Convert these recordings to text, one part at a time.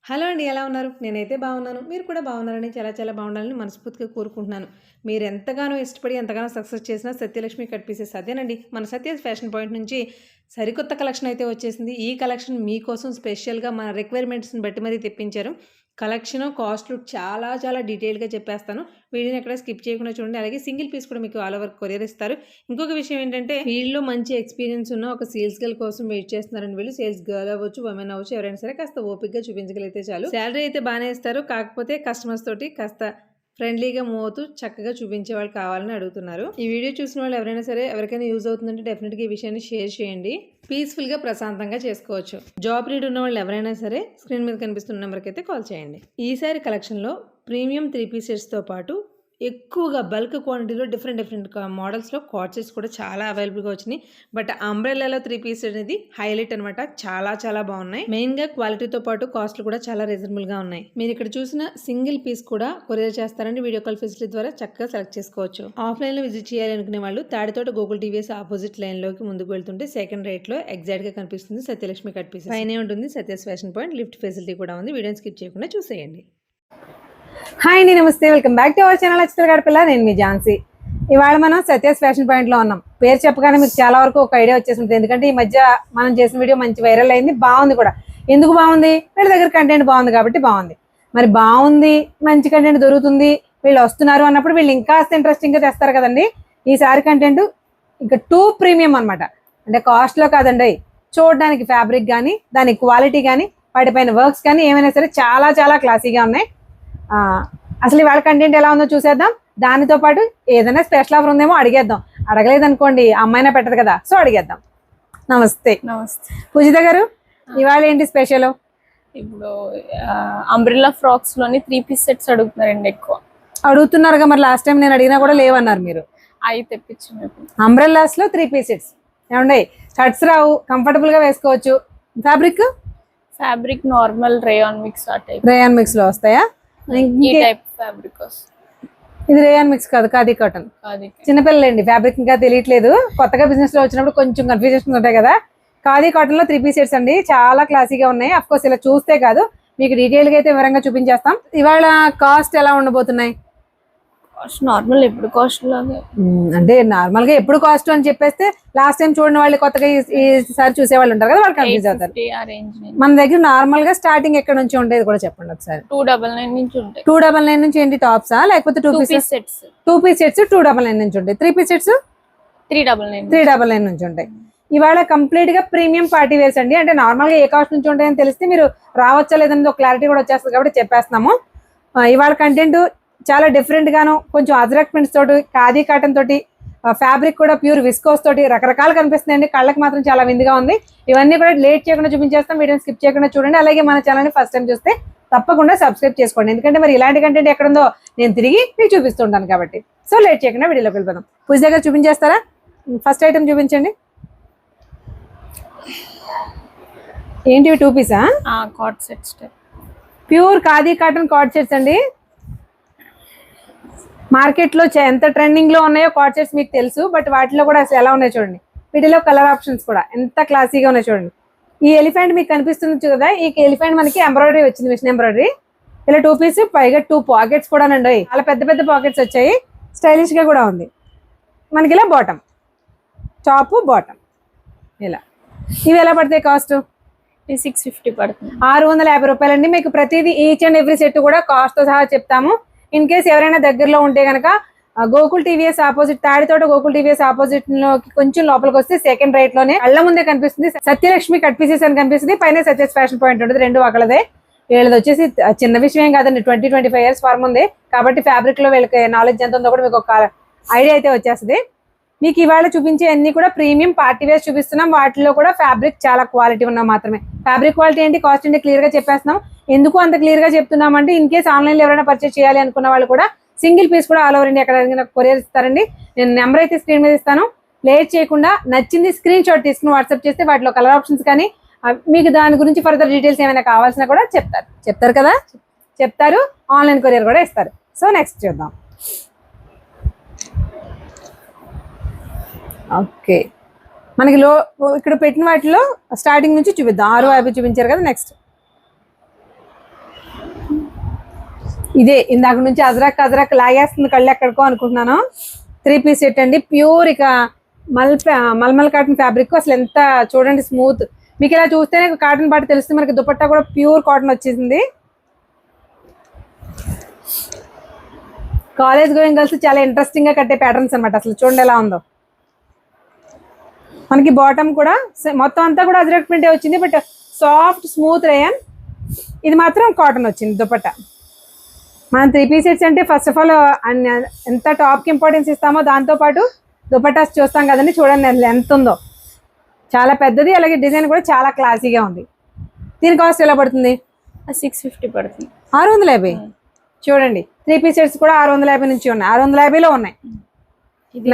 Hello అండి. ఎలా ఉన్నారు? నేనైతే బాగున్నాను. మీరు కూడా బాగున్నారని చాలా చాలా బాగుండాలని మనస్ఫూర్తిగా కోరుకుంటున్నాను. మీరు ఎంతగానో ఇష్టపడి ఎంతగానో సక్సెస్ చేసిన సత్యలక్ష్మి కట్ పీసెస్ అదేనండి. మన సత్య ఫ్యాషన్ పాయింట్ నుంచి సరికొత్త కలెక్షన్ అయితే వచ్చేసింది. ఈ కలెక్షన్ మీకోసం స్పెషల్‌గా మన రిక్వైర్మెంట్స్‌ని బట్టి మరీ తెప్పించారు. కలెక్షను, కాస్ట్‌లు చాలా చాలా డీటెయిల్‌గా చెప్పేస్తాను. వీడియోని ఎక్కడ స్కిప్ చేయకుండా చూడండి. అలాగే సింగిల్ పీస్ కూడా మీకు ఆల్ ఓవర్ కొరియర్ ఇస్తారు. ఇంకొక విషయం ఏంటంటే ఫీల్డ్‌లో మంచి ఎక్స్‌పీరియన్స్ ఉన్న ఒక సేల్స్ గర్ల్ కోసం వెయిట్ చేస్తున్నారండి వీళ్ళు. సేల్స్ గర్ల్ అవ్వచ్చు, ఉమెన్ అవ్వచ్చు, ఎవరైనా సరే కాస్త ఓపికగా చూపించగలిగితే చాలు. సాలరీ అయితే బాగానే ఇస్తారు. కాకపోతే కస్టమర్స్ తోటి కాస్త ఫ్రెండ్లీగా మూవ్ అవుతూ చక్కగా చూపించే వాళ్ళు కావాలని అడుగుతున్నారు. ఈ వీడియో చూసిన వాళ్ళు ఎవరైనా సరే ఎవరికైనా యూజ్ అవుతుందంటే డెఫినెట్గా ఈ విషయాన్ని షేర్ చేయండి. పీస్ఫుల్గా ప్రశాంతంగా చేసుకోవచ్చు. జాబ్ నీడ్ ఉన్న వాళ్ళు ఎవరైనా సరే స్క్రీన్ మీద కనిపిస్తున్న నెంబర్కి అయితే కాల్ చేయండి. ఈసారి కలెక్షన్లో ప్రీమియం 3 పీస్ సెట్స్తో పాటు ఎక్కువగా బల్క్ క్వాంటిటీలో డిఫరెంట్ మోడల్స్లో కార్డ్ సెట్స్ కూడా చాలా అవైలబుల్గా వచ్చినాయి. బట్ అంబ్రెల్లాలో 3 పీస్ అనేది హైలైట్ అనమాట. చాలా బాగున్నాయి. మెయిన్గా క్వాలిటీతో పాటు కాస్ట్లు కూడా చాలా రీజనబుల్గా ఉన్నాయి. మీరు ఇక్కడ చూసిన సింగిల్ పీస్ కూడా కొరియర్ చేస్తారండి. వీడియో కాల్ ఫెసిలిటీ ద్వారా చక్కగా సెలెక్ట్ చేసుకోవచ్చు. ఆఫ్లైన్లో విజిట్ చేయాలి అనుకునే వాళ్ళు తాడితోట గూగుల్ టీవీఎస్ ఆపోజిట్ లైన్లోకి ముందుకు వెళ్తుంటే సెకండ్ రైట్లో ఎగ్జాక్ట్గా కనిపిస్తుంది సత్యలక్ష్మి కట్ పీసెస్. పైనే ఉంటుంది Satyas fashion point. Lift facility కూడా ఉంది. వీడియోని స్కిప్ చేయకుండా చూసేయండి. హాయ్ అండి, నమస్తే, welcome back to our channel అచ్చిత గడపిల్ల. నేను మీ ఝాన్సీ. ఇవాళ మనం సత్యస్ ఫ్యాషన్ పాయింట్లో ఉన్నాం. పేరు చెప్పగానే మీకు చాలా వరకు ఒక ఐడియా వచ్చేసింది. ఎందుకంటే ఈ మధ్య మనం చేసిన వీడియో మంచి వైరల్ అయింది, బాగుంది కూడా. ఎందుకు బాగుంది? వీళ్ళ దగ్గర కంటెంట్ బాగుంది కాబట్టి బాగుంది. మరి బాగుంది, మంచి కంటెంట్ దొరుకుతుంది, వీళ్ళు వస్తున్నారు అన్నప్పుడు వీళ్ళు ఇంకా ఇంట్రెస్టింగ్గా తెస్తారు కదండి. ఈసారి కంటెంట్ ఇంకా టూ ప్రీమియం అనమాట. అంటే కాస్ట్లో కాదండి, చూడడానికి ఫ్యాబ్రిక్ కానీ దాని క్వాలిటీ కానీ వాటిపైన వర్క్స్ కానీ ఏమైనా సరే చాలా క్లాసీగా ఉన్నాయి. అసలు ఇవాళ కంటెంట్ ఎలా ఉందో చూసేద్దాం. దానితో పాటు ఏదైనా స్పెషల్ ఆఫర్ ఉందేమో అడిగేద్దాం. అడగలేదనుకోండి అమ్మాయినా పెట్టదు కదా, సో అడిగేద్దాం. నమస్తే. పూజిత గారు, ఇవాళ ఏంటి స్పెషల్? ఇప్పుడు అంబ్రెల్లా ఫ్రాక్స్ లోని 3 పీస్ సెట్స్ అడుగుతున్నారండి. ఎక్కువ అడుగుతున్నారుగా. మరి లాస్ట్ టైం నేను అడిగినా కూడా లేవన్నారు మీరు. అవి తెప్పించాను. అంబ్రెల్లాస్ లో 3 పీస్ సెట్స్ ఏమండి? షర్ట్స్ రావు, కంఫర్టబుల్ గా వేసుకోవచ్చు. Fabric normal rayon mix. Rayon mix లో వస్తాయా? ఈ టైప్ ఫ్యాబ్రిక్. ఇది రేయాన్ మిక్స్ కాదు, ఖాదీ కాటన్. చిన్నపిల్లలండి, ఫ్యాబ్రిక్ ఇంకా తెలియట్లేదు. కొత్తగా బిజినెస్ లో వచ్చినప్పుడు కొంచెం కన్ఫ్యూజన్ ఉంటాయి కదా. ఖాదీ కాటన్ లో 3 పీస్ సెట్స్ అండి, చాలా క్లాసీగా ఉన్నాయి. అఫ్ కోర్స్ ఇలా చూస్తే కాదు, మీకు డీటెయిల్ గా అయితే వివరంగా చూపించేస్తాం. ఇవాళ కాస్ట్ ఎలా ఉండబోతున్నాయి? నార్మల్ ఎప్పుడు కాస్ట్ లాగే, అంటే నార్మల్ గా ఎప్పుడు కాస్ట్ అని చెప్పేస్తే లాస్ట్ టైం చూడని వాళ్ళు కొత్తగా ఈసారి చూసే వాళ్ళు ఉంటారు కదా, వాళ్ళు కన్ఫ్యూజ్ అవుతారు. మన దగ్గర నార్మల్ గా స్టార్టింగ్ ఎక్కడ నుంచి ఉండేది కూడా చెప్పండి ఒకసారి. 299 నుంచి ఉంటాయి. 299 నుంచి ఏంటి టాప్సా, లేకపోతే 2 పీస్ సెట్స్? 2 పీస్ సెట్స్ 299 నుంచి ఉంటాయి. 3 పీస్ సెట్స్ 399 నుంచి ఉంటాయి. ఇవాళ కంప్లీట్ గా ప్రీమియం పార్టీ వేర్స్ అండి. అంటే నార్మల్ గా ఏ కాస్ట్ నుంచి ఉంటాయని తెలిస్తే మీరు రావచ్చా లేదని ఒక క్లారిటీ కూడా వచ్చేస్తుంది కాబట్టి చెప్పేస్తున్నాము. ఇవాళ కంటెంట్ చాలా డిఫరెంట్ గాను, కొంచెం అజ్రక్ ప్రింట్స్ తోటి, ఖాదీ కాటన్ తోటి, ఫ్యాబ్రిక్ కూడా ప్యూర్ విస్కోస్ తోటి రకరకాలు కనిపిస్తున్నాయండి. కళ్ళకి మాత్రం చాలా విందుగా ఉంది. ఇవన్నీ కూడా లేట్ చేయకుండా చూపించేస్తాం. వీడియోని స్కిప్ చేయకుండా చూడండి. అలాగే మన ఛానల్ని ఫస్ట్ టైం చూస్తే తప్పకుండా సబ్స్క్రైబ్ చేసుకోండి. ఎందుకంటే మరి ఇలాంటి కంటెంట్ ఎక్కడుందో నేను తిరిగి మీకు చూపిస్తుంటాను కాబట్టి. సో లేట్ చేయకుండా వీడియోలోకి వెళ్ళిపోదాం. పూజ దగ్గర చూపించేస్తారా? ఫస్ట్ ఐటమ్ చూపించండి. ఏంటి 2 Pisa? Card sets, pure khadi cotton card sets అండి. మార్కెట్లో ఎంత ట్రెండింగ్ లో ఉన్నాయో కార్డ్ సెట్స్ మీకు తెలుసు. బట్ వాటిలో కూడా అసలు ఎలా ఉన్నాయో చూడండి. వీటిలో కలర్ ఆప్షన్స్ కూడా ఎంత క్లాసీగా ఉన్నాయో చూడండి. ఈ ఎలిఫెంట్ మీకు కనిపిస్తుంది కదా, ఈ ఎలిఫెంట్ మనకి ఎంబ్రాయిడరీ వచ్చింది, మిషన్ ఎంబ్రాయిడరీ. ఇలా 2 పీస్, పైగా 2 పాకెట్స్ కూడా అండి. చాలా పెద్ద పాకెట్స్ వచ్చాయి. స్టైలిష్ గా కూడా ఉంది. మనకి ఇలా బాటమ్, టాప్, బాటమ్ ఇలా. ఇవి ఎలా పడతాయి కాస్ట్? 650 పడుతుంది. 650 రూపాయలండి. మీకు ప్రతిదీ ఈచ్ అండ్ ఎవ్రీ సెట్ కూడా కాస్ట్ తో సహా చెప్తాము. ఇన్ కేసు ఎవరైనా దగ్గరలో ఉంటే కనుక Gokul TVS opposite, Tadithota Gokul TVS opposite లోకి కొంచెం లోపలికి వస్తే సెకండ్ రైట్ లోనే కళ్ళ ముందే కనిపిస్తుంది సత్యలక్ష్మి కట్ పీసెస్ అని కనిపిస్తుంది. పైన సత్యస్ ఫ్యాషన్ పాయింట్ ఉంటుంది, రెండు అక్కడదే. వీళ్ళది వచ్చేసి చిన్న విషయం కాదండి, 20-25 ఇయర్స్ ఫార్మ్ ఉంది కాబట్టి ఫ్యాబ్రిక్ లో వీళ్ళకి నాలెడ్జ్ ఎంత ఉందో కూడా మీకు ఒక ఐడియా అయితే వచ్చేస్తుంది. మీకు ఇవాళ చూపించే అన్ని కూడా ప్రీమియం పార్టీ వేర్స్ చూపిస్తున్నాం. వాటిలో కూడా ఫ్యాబ్రిక్ చాలా క్వాలిటీ ఉన్నాం మాత్రమే. ఫ్యాబ్రిక్ క్వాలిటీ ఏంటి, కాస్ట్ ఏంటి క్లియర్ గా చెప్పేస్తున్నాం. ఎందుకు అంత క్లియర్ గా చెప్తున్నామంటే ఇన్ కేసు ఆన్లైన్ లో ఎవరైనా పర్చేస్ చేయాలి అనుకున్న వాళ్ళు కూడా సింగిల్ పీస్ కూడా ఆల్ ఓవర్ ఇండియా ఎక్కడ కొరియర్ ఇస్తారండి. నేను నెంబర్ అయితే స్క్రీన్ మీద ఇస్తాను. లేట్ చేయకుండా నచ్చింది స్క్రీన్ షాట్ తీసుకుని వాట్సాప్ చేస్తే వాటిలో కలర్ ఆప్షన్స్ కానీ మీకు దాని గురించి ఫర్దర్ డీటెయిల్స్ ఏమైనా కావాల్సినా కూడా చెప్తారు కదా, చెప్తారు. ఆన్లైన్ కొరియర్ కూడా ఇస్తారు. సో నెక్స్ట్ చూద్దాం. ఓకే, మనకి ఇక్కడ పెట్టిన వాటిలో స్టార్టింగ్ నుంచి చూపిద్దాం. 650 చూపించారు కదా. నెక్స్ట్ ఇదే ఇందాక నుంచి అజరక్ లాగేస్తుంది కళ్ళు ఎక్కడికో అనుకుంటున్నాను. 3 పీస్ సెట్ అండి, ప్యూర్ ఇక మల్మల్ కాటన్ ఫ్యాబ్రిక్. అసలు ఎంత చూడండి స్మూత్. మీకు ఇలా చూస్తేనే కాటన్ పాట తెలుస్తుంది. మనకి దుపట్టా కూడా ప్యూర్ కాటన్ వచ్చేసింది. కాలేజ్ గోయింగ్ గర్ల్స్ చాలా ఇంట్రెస్టింగ్ గా కట్టే ప్యాటర్న్స్ అనమాట. అసలు చూడండి ఎలా ఉందో. మనకి బాటమ్ కూడా మొత్తం అంతా కూడా అజరక్ ప్రింటే వచ్చింది, బట్ సాఫ్ట్ స్మూత్ రేయన్. ఇది మాత్రం కాటన్ వచ్చింది దుపట్టా. మనం 3 పీస్ సెట్స్ అంటే ఫస్ట్ ఆఫ్ ఆల్ ఎంత టాప్కి ఇంపార్టెన్స్ ఇస్తామో దాంతోపాటు దుపట్టాస్ చూస్తాం కదండి. చూడండి ఎంత ఉందో, చాలా పెద్దది. అలాగే డిజైన్ కూడా చాలా క్లాసీగా ఉంది. దీని కాస్ట్ ఎలా పడుతుంది? 650 పడుతుంది. 650. చూడండి 3 పీస్ సెట్స్ కూడా 650 నుంచి ఉన్నాయి, 650లో ఉన్నాయి.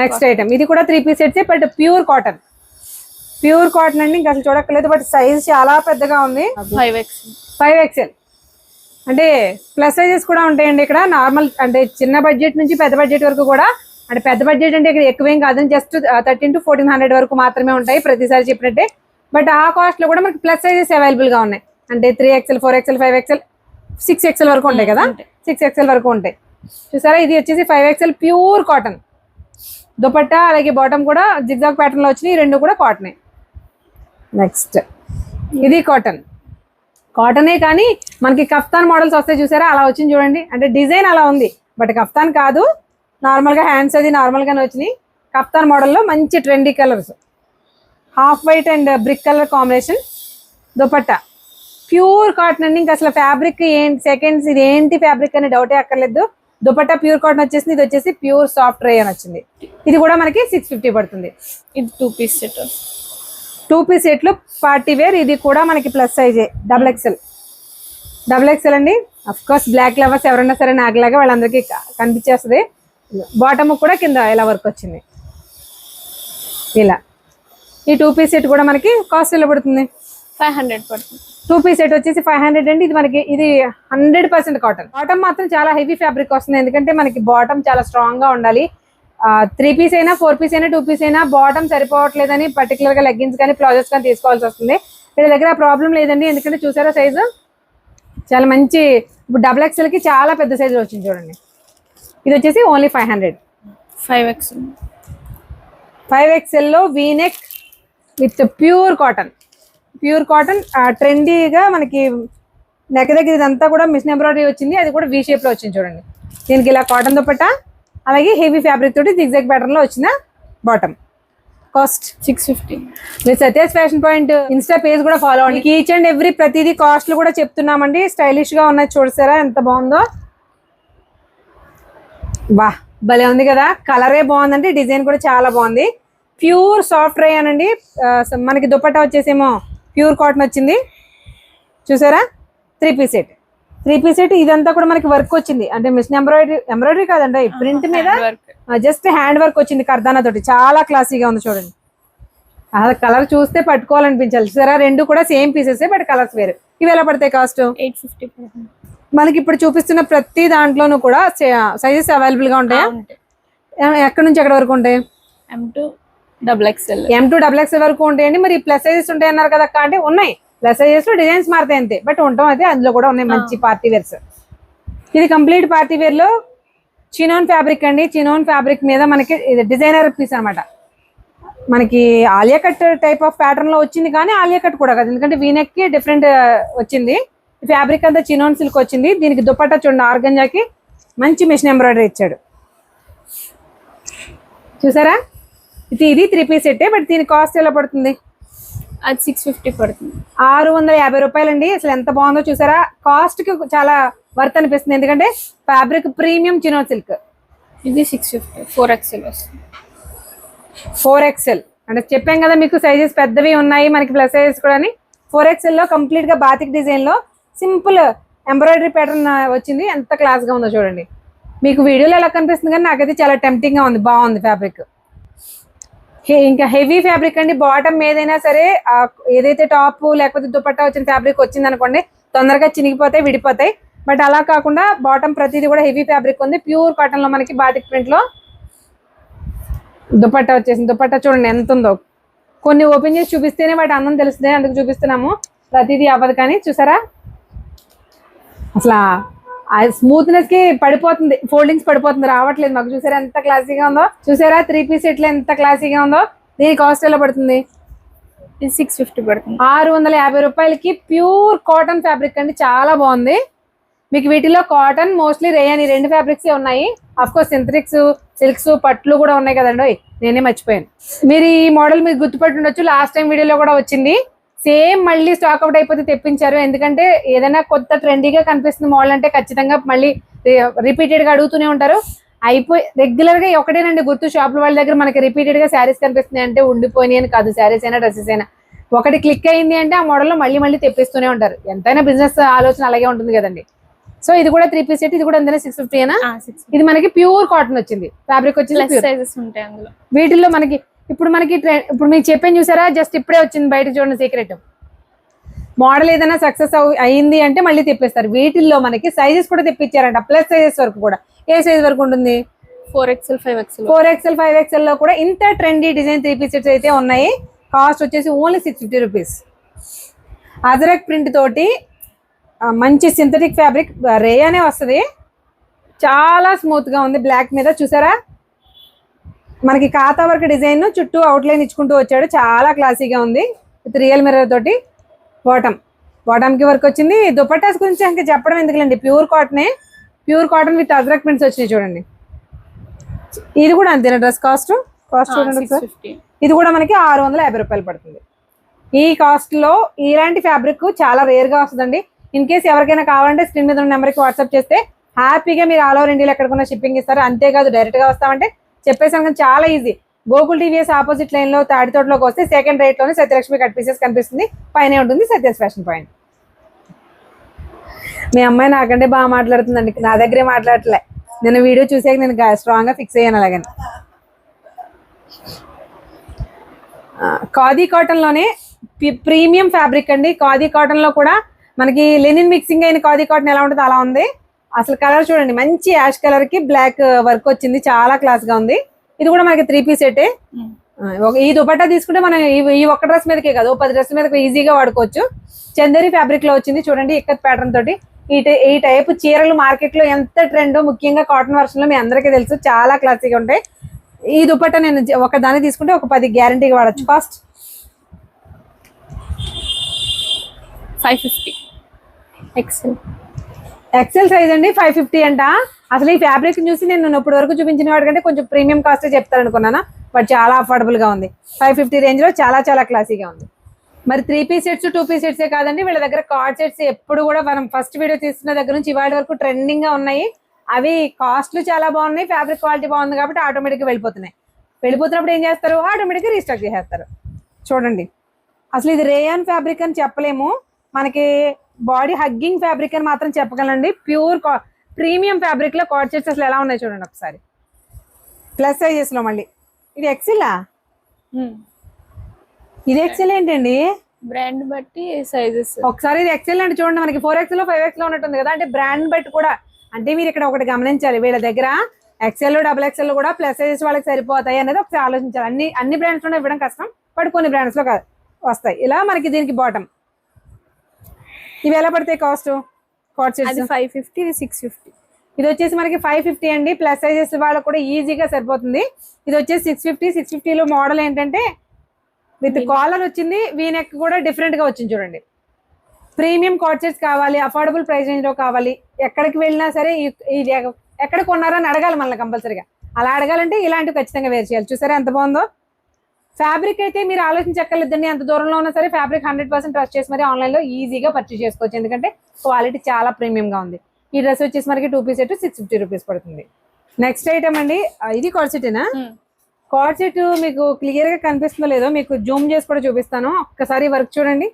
నెక్స్ట్ ఐటమ్ ఇది కూడా 3 పీస్ సెట్సే, బట్ ప్యూర్ కాటన్ అండి. ఇంకా అసలు చూడక్కర్లేదు, బట్ సైజ్ చాలా పెద్దగా ఉంది. 5XL అంటే ప్లస్ సైజెస్ కూడా ఉంటాయండి ఇక్కడ. నార్మల్ అంటే చిన్న బడ్జెట్ నుంచి పెద్ద బడ్జెట్ వరకు కూడా. అంటే పెద్ద బడ్జెట్ అంటే ఇక్కడ ఎక్కువేం కాదని, జస్ట్ 1300 to 1400 వరకు మాత్రమే ఉంటాయి ప్రతిసారి చెప్పినట్టే. బట్ ఆ కాస్ట్ లో కూడా మనకి ప్లస్ సైజెస్ అవైలబుల్ గా ఉన్నాయి. అంటే 3XL 4XL 5XL 6XL వరకు ఉంటాయి కదా. 6XL వరకు ఉంటాయి. చూసారా, ఇది వచ్చేసి 5XL ప్యూర్ కాటన్ దుపట్టా. అలాగే బాటమ్ కూడా జిగ్జాగ్ ప్యాటర్న్ లో వచ్చినాయి. 2 కూడా కాటనే. నెక్స్ట్ ఇది కాటనే కానీ మనకి కఫ్తాన్ మోడల్స్ వస్తాయి చూసారా, అలా వచ్చింది చూడండి. అంటే డిజైన్ అలా ఉంది, బట్ కఫ్తాన్ కాదు. నార్మల్ గా హ్యాండ్స్ అది నార్మల్ గానే వచ్చినాయి. కఫ్తాన్ మోడల్లో మంచి trendy colours, half white and brick colour combination. Dupatta pure cotton అండి. ఇంకా అసలు ఫ్యాబ్రిక్ ఏంటి సెకండ్స్, ఇది ఏంటి ఫ్యాబ్రిక్ అని డౌటే అక్కర్లేదు. దుపట్టా ప్యూర్ కాటన్ వచ్చేసింది. ఇది వచ్చేసి ప్యూర్ సాఫ్ట్ రేయన్ వచ్చింది. ఇది కూడా మనకి 650 పడుతుంది. ఇది 2 పీస్ సెట్. 2 పీస్ సెట్లు పార్టీ వేర్. ఇది కూడా మనకి ప్లస్ సైజే, డబుల్ ఎక్సెల్ అండి. అఫ్ కోర్స్ బ్లాక్ లవర్స్ ఎవరన్నా సరే నాకులాగా వాళ్ళందరికీ కనిపించేస్తుంది. బాటమ్ కూడా కింద ఇలా వర్క్ వచ్చింది ఇలా. ఈ 2 పీస్ సెట్ కూడా మనకి కాస్ట్ ఎలా పడుతుంది? 500 పడుతుంది. 2 పీస్ సెట్ వచ్చేసి 500 అండి. ఇది మనకి ఇది 100% కాటన్. బాటమ్ మాత్రం చాలా హెవీ ఫ్యాబ్రిక్ వస్తుంది, ఎందుకంటే మనకి బాటమ్ చాలా స్ట్రాంగ్ గా ఉండాలి. 3 పీస్ అయినా 4 పీస్ అయినా 2 పీస్ అయినా బాటమ్ సరిపోవట్లేదని పర్టికులర్ గా లెగ్గిన్స్ కానీ ప్లాజోస్ కానీ తీసుకోవాల్సి వస్తుంది. వీళ్ళ దగ్గర ప్రాబ్లం లేదండి, ఎందుకంటే చూసారా సైజు చాలా మంచి. ఇప్పుడు XXL కి చాలా పెద్ద సైజు వచ్చింది చూడండి. ఇది వచ్చేసి ఓన్లీ 500. 5XL లో వీనెక్ విత్ ప్యూర్ కాటన్ ట్రెండీగా మనకి నెక్ దగ్గర ఇదంతా కూడా మిషన్ ఎంబ్రాయిడరీ వచ్చింది. అది కూడా వీ షేప్ లో వచ్చింది చూడండి. దీనికి ఇలా కాటన్ దుపట్టా, అలాగే హెవీ ఫ్యాబ్రిక్ తోటి జిగ్జాగ్ ప్యాటర్న్ లో వచ్చిన బాటమ్. కాస్ట్ 650. మీరు Satya's fashion point Insta page కూడా ఫాలో అవ్వండి. ఈచ్ అండ్ ఎవ్రీ ప్రతిదీ కాస్ట్లు కూడా చెప్తున్నామండి. స్టైలిష్ గా ఉన్నది చూసారా ఎంత బాగుందో. వా భలే ఉంది కదా, కలరే బాగుందండి, డిజైన్ కూడా చాలా బాగుంది. ప్యూర్ సాఫ్ట్ రేయన్ అండి. మనకి దుపట్టా వచ్చేసేమో ప్యూర్ కాటన్ వచ్చింది చూసారా. 3 పీస్ సెట్ ఇదంతా కూడా మనకి వర్క్ వచ్చింది. అంటే మిషన్ ఎంబ్రాయిడరీ కాదండి, ప్రింట్ మీద జస్ట్ హ్యాండ్ వర్క్ వచ్చింది కర్దానా తోటి. చాలా క్లాసీగా ఉంది చూడండి. అసలు కలర్ చూస్తే పట్టుకోవాలనిపించాలి. సరే 2 కూడా సేమ్ పీసెస్, బట్ కలర్స్ వేరు. ఇవి ఎలా పడతాయి కాస్ట్? 850. మనకి ఇప్పుడు చూపిస్తున్న ప్రతి దాంట్లోనూ కూడా సైజెస్ అవైలబుల్ గా ఉంటాయా? ఎక్కడి నుంచి ఎక్కడి వరకు ఉంటాయి? M to XXL వరకు ఉంటాయండి. మరి ప్లస్ సైజెస్ ఉంటాయి అన్నారు కదా అంటే ఉన్నాయి. ప్లస్ సైజెస్ లో డిజైన్స్ మారుతాయి అంతే, బట్ ఉంటాం అయితే అందులో కూడా ఉన్నాయి మంచి పార్టీ వేర్స్. ఇది కంప్లీట్ పార్టీ వేర్ లో చినోన్ ఫ్యాబ్రిక్ అండి. చినోన్ ఫ్యాబ్రిక్ మీద మనకి ఇది డిజైనర్ పీస్ అనమాట. మనకి Alia cut type of pattern లో వచ్చింది, కానీ ఆలియా కట్ కూడా కాదు, ఎందుకంటే వీనెక్ కి డిఫరెంట్ వచ్చింది. ఫ్యాబ్రిక్ అంతా చినోన్ సిల్క్ వచ్చింది. దీనికి దుపట్టా చూడండి ఆర్గంజాకి మంచి మిషన్ ఎంబ్రాయిడరీ ఇచ్చాడు చూసారా. ఇది 3 పీస్ సెట్, బట్ దీని కాస్ట్ ఎలా పడుతుంది? అది 650 పడుతుంది. 650 రూపాయలండి. అసలు ఎంత బాగుందో చూసారా. కాస్ట్ కి చాలా వర్త్ అనిపిస్తుంది, ఎందుకంటే ఫ్యాబ్రిక్ ప్రీమియం చినో సిల్క్. ఇది 650. 4XL వస్తుంది. 4XL అంటే చెప్పాం కదా మీకు సైజెస్ పెద్దవి ఉన్నాయి మనకి, ప్లస్ సైజెస్ కూడా. 4XL లో కంప్లీట్ గా బాతిక్ డిజైన్ లో సింపుల్ ఎంబ్రాయిడరీ ప్యాటర్న్ వచ్చింది. ఎంత క్లాస్ గా ఉందో చూడండి. మీకు వీడియోలో ఎలా కనిపిస్తుంది, కానీ నాకైతే చాలా టెంప్టింగ్ గా ఉంది. బాగుంది ఫ్యాబ్రిక్. ఇంకా హెవీ ఫ్యాబ్రిక్ అండి. బాటమ్ ఏదైనా సరే ఏదైతే టాప్ లేకపోతే దుపట్టా వచ్చిన ఫ్యాబ్రిక్ వచ్చింది అనుకోండి, తొందరగా చినిగిపోతాయి, విడిపోతాయి. బట్ అలా కాకుండా బాటమ్ ప్రతిదీ కూడా హెవీ ఫ్యాబ్రిక్ ఉంది. ప్యూర్ కాటన్ లో మనకి బాతిక్ ప్రింట్ లో దుపట్టా వచ్చేసింది. దుపట్టా చూడండి ఎంత ఉందో. కొన్ని ఓపెన్ చేసి చూపిస్తేనే వాటి అందం తెలుస్తుంది, అందుకు చూపిస్తున్నాము. ప్రతిదీ అవ్వదు కానీ చూసారా. అసలు ఆ స్మూత్నెస్ కి పడిపోతుంది, ఫోల్డింగ్స్ పడిపోతుంది, రావట్లేదు మాకు. చూసారా ఎంత క్లాసీగా ఉందో, చూసారా 3 పీస్ సెట్లు ఎంత క్లాసీగా ఉందో. దీని కాస్ట్ ఎలా పడుతుంది? ఇది 650 పడుతుంది. 650 రూపాయలకి ప్యూర్ కాటన్ ఫ్యాబ్రిక్ అండి, చాలా బాగుంది. మీకు వీటిలో కాటన్, మోస్ట్లీ రేయన్, ఈ 2 ఫ్యాబ్రిక్స్ ఉన్నాయి. అఫ్ కోర్స్ సింథటిక్స్, సిల్క్స్, పట్లు కూడా ఉన్నాయి కదండి, నేనే మర్చిపోయాను. మీరు ఈ మోడల్ మీకు గుర్తుపట్టి ఉండొచ్చు, లాస్ట్ టైం వీడియోలో కూడా వచ్చింది. సేమ్ మళ్ళీ స్టాక్ అవుట్ అయిపోతే తెప్పించారు. ఎందుకంటే ఏదైనా కొత్త ట్రెండీగా కనిపిస్తుంది మోడల్ అంటే ఖచ్చితంగా మళ్ళీ రిపీటెడ్ గా అడుగుతూనే ఉంటారు. అయిపోయి రెగ్యులర్ గా ఒకటేనండి గుర్తు, షాపుల వాళ్ళ దగ్గర మనకి రిపీటెడ్ గా శారీస్ కనిపిస్తున్నాయి అంటే ఉండిపోయినాయి అని కాదు. శారీస్ అయినా డ్రెస్సెస్ అయినా ఒకటి క్లిక్ అయింది అంటే ఆ మోడల్ లో మళ్ళీ మళ్ళీ తెప్పిస్తూనే ఉంటారు. ఎంతైనా బిజినెస్ ఆలోచన అలాగే ఉంటుంది కదండి. సో ఇది కూడా 3 పీస్ సెట్, ఇది కూడా అంతనే 650 ఏనా? ఇది మనకి ప్యూర్ కాటన్ వచ్చింది, ఫ్యాబ్రిక్ వచ్చి సైజెస్ ఉంటాయి అందులో. వీటిల్లో మనకి ఇప్పుడు ఇప్పుడు మీకు చెప్పాను చూసారా, జస్ట్ ఇప్పుడే వచ్చింది బయట చూడండి. సీక్రెట్ మోడల్ ఏదైనా సక్సెస్ అయింది అంటే మళ్ళీ తెప్పిస్తారు. వీటిల్లో మనకి సైజెస్ కూడా తెప్పించారంట, ప్లస్ సైజెస్ వరకు కూడా. ఏ సైజ్ వరకు ఉంటుంది? 4XL 5XL. 4XL 5XL లో కూడా ఇంత ట్రెండీ డిజైన్ 3 పీస్ సెట్స్ అయితే ఉన్నాయి. కాస్ట్ వచ్చేసి ఓన్లీ 650 రూపీస్. అజరక్ ప్రింట్ తోటి మంచి సింథటిక్ ఫ్యాబ్రిక్, రేయానే వస్తుంది, చాలా స్మూత్ గా ఉంది. బ్లాక్ మీద చూసారా మనకి ఖాతా వర్క్ డిజైన్, చుట్టూ అవుట్లైన్ ఇచ్చుకుంటూ వచ్చాడు, చాలా క్లాసీగా ఉంది. విత్ రియల్ మిర్రర్ తోటి బాటమ్ కి వర్క్ వచ్చింది. దుపట్టాస్ గురించి ఇంకా చెప్పడం ఎందుకులేండి, pure cotton with ajrakh prints వచ్చినాయి చూడండి. ఇది కూడా అంతేనా డ్రెస్ కాస్ట్ చూడండి సార్. ఇది కూడా మనకి 650 రూపాయలు పడుతుంది. ఈ కాస్ట్ లో ఇలాంటి ఫ్యాబ్రిక్ చాలా రేర్ గా వస్తుందండి. ఇన్ కేసు ఎవరికైనా కావాలంటే స్క్రీన్ మీద ఉన్న నెంబర్కి వాట్సాప్ చేస్తే హ్యాపీగా మీరు ఆల్ ఓవర్ ఇండియాలో ఎక్కడికైనా షిప్పింగ్ ఇస్తారు. అంతేకాదు డైరెక్ట్ గా వస్తామంటే చెప్పేసాను, చాలా easy. Gokul TVS opposite line లో తాడితోటలోకి వస్తే సెకండ్ రైట్ లోనే సత్యలక్ష్మి కట్ పీసెస్ కనిపిస్తుంది, పైన ఉంటుంది సత్యస్ ఫ్యాషన్ పాయింట్. మీ అమ్మాయి నాకంటే బాగా మాట్లాడుతుందండి, నా దగ్గరే మాట్లాడట్లే. నేను వీడియో చూసాక నేను స్ట్రాంగ్ గా ఫిక్స్ అయ్యాను అలాగని. ఖాదీ కాటన్ లోనే ప్రీమియం ఫ్యాబ్రిక్ అండి. ఖాదీ కాటన్ లో కూడా మనకి లెనిన్ మిక్సింగ్ అయిన ఖాదీ కాటన్ ఎలా ఉంటుంది అలా ఉంది. అసలు కలర్ చూడండి, మంచి యాష్ కలర్ కి బ్లాక్ వర్క్ వచ్చింది, చాలా క్లాస్ గా ఉంది. ఇది కూడా మనకి 3 పీస్ సెట్. ఈ దుపట్టా తీసుకుంటే మనం ఈ ఒక్క డ్రెస్ మీదకే కాదు, 10 డ్రెస్ మీద ఈజీగా వాడుకోవచ్చు. చందేరి ఫ్యాబ్రిక్ లో వచ్చింది చూడండి, ఇక్కత్ ప్యాటర్న్ తోటి. ఈ టైప్ చీరలు మార్కెట్ లో ఎంత ట్రెండ్, ముఖ్యంగా కాటన్ వర్షన్ లో మీ అందరికీ తెలుసు, చాలా క్లాసీగా ఉంటాయి. ఈ దుపట్టా నేను ఒక దాన్ని తీసుకుంటే ఒక 10 గ్యారంటీగా వాడచ్చు. కాస్ట్ 550. ఎక్సెల్ సైజ్ అండి, 550 అంట. అసలు ఈ ఫ్యాబ్రిక్ చూసి నేను ఇప్పటి వరకు చూపించిన వాటికంటే కొంచెం ప్రీమియం కాస్ట్ చెప్తాను అనుకున్నాను, బట్ చాలా అఫోర్డబుల్ గా ఉంది. 550 రేంజ్ లో చాలా చాలా క్లాసీగా ఉంది. మరి 3 పీస్ సెట్స్ 2 పీస్ సెట్సే కాదండి, వీళ్ళ దగ్గర కార్డ్ సెట్స్ ఎప్పుడు కూడా మనం ఫస్ట్ వీడియో తీసుకున్న దగ్గర నుంచి ఇవాళ వరకు ట్రెండింగ్ గా ఉన్నాయి. అవి కాస్ట్లు చాలా బాగున్నాయి, ఫ్యాబ్రిక్ క్వాలిటీ బాగుంది కాబట్టి ఆటోమేటిక్గా వెళ్ళిపోతున్నప్పుడు ఏం చేస్తారు, ఆటోమేటిక్గా రీస్టాక్ చేసేస్తారు. చూడండి అసలు ఇది రేయాన్ ఫ్యాబ్రిక్ అని చెప్పలేము, మనకి బాడీ హగ్గింగ్ ఫ్యాబ్రిక్ అని మాత్రం చెప్పగలండి. ప్యూర్ ప్రీమియం ఫ్యాబ్రిక్ లో కార్డ్ సెట్స్ అసలు ఎలా ఉన్నాయి చూడండి ఒకసారి. ప్లస్ సైజెస్ లో మళ్ళీ ఇది ఎక్సెలా, ఇది ఎక్సెల్ ఏంటండి, బ్రాండ్ బట్టి సైజెస్. ఒకసారి ఇది ఎక్సెల్ అంటే చూడండి, మనకి 4XL 5XL ఉన్నట్టుంది కదా, అంటే బ్రాండ్ బట్టి కూడా. అంటే మీరు ఇక్కడ ఒకటి గమనించాలి, వీళ్ళ దగ్గర XL XXL కూడా ప్లస్ సైజెస్ వాళ్ళకి సరిపోతాయి అనేది ఒకసారి ఆలోచించాలి. అన్ని బ్రాండ్స్ లో ఇవ్వడం కష్టం, బట్ కొన్ని బ్రాండ్స్ లో వస్తాయి. ఇలా మనకి దీనికి బాటమ్ ఇవి ఎలా పడతాయి కాస్ట్? కార్డ్ సెట్స్ 550, ఇది 650. ఇది వచ్చేసి మనకి 550 అండి, ప్లస్ సైజెస్ వాళ్ళకి కూడా ఈజీగా సరిపోతుంది. ఇది వచ్చేసి 650. 650లో మోడల్ ఏంటంటే విత్ కాలర్ వచ్చింది, వీనెక్ కూడా డిఫరెంట్ గా వచ్చింది చూడండి. ప్రీమియం కార్డ్ సెట్స్ కావాలి, అఫోర్డబుల్ ప్రైస్ రేంజ్ లో కావాలి, ఎక్కడికి వెళ్ళినా సరే ఇది ఎక్కడ కొన్నారని అడగాలి మనల్ని కంపల్సరీగా. అలా అడగాలంటే ఇలాంటివి ఖచ్చితంగా వేర్ చేయాలి. చూసారా ఎంత బాగుందో ఫ్యాబ్రిక్. అయితే మీరు ఆలోచించక్కర్లేదండి, అంత దూరంలో ఉన్నా సరే ఫ్యాబ్రిక్ 100% ట్రస్ట్ చేసి మరి ఆన్లైన్ లో ఈజీగా పర్చేస్ చేసుకోవచ్చు, ఎందుకంటే క్వాలిటీ చాలా ప్రీమియం గా ఉంది. ఈ డ్రెస్ వచ్చేసి మనకి 2 పీస్ సెట్ 650 రూపీస్ పడుతుంది. నెక్స్ట్ ఐటమ్ అండి, ఇది కార్డ్ సెటేనా? కార్డ్ సెట్ మీకు క్లియర్ గా కనిపిస్తుందో లేదో మీకు జూమ్ చేసి కూడా చూపిస్తాను. ఒక్కసారి వర్క్ చూడండి,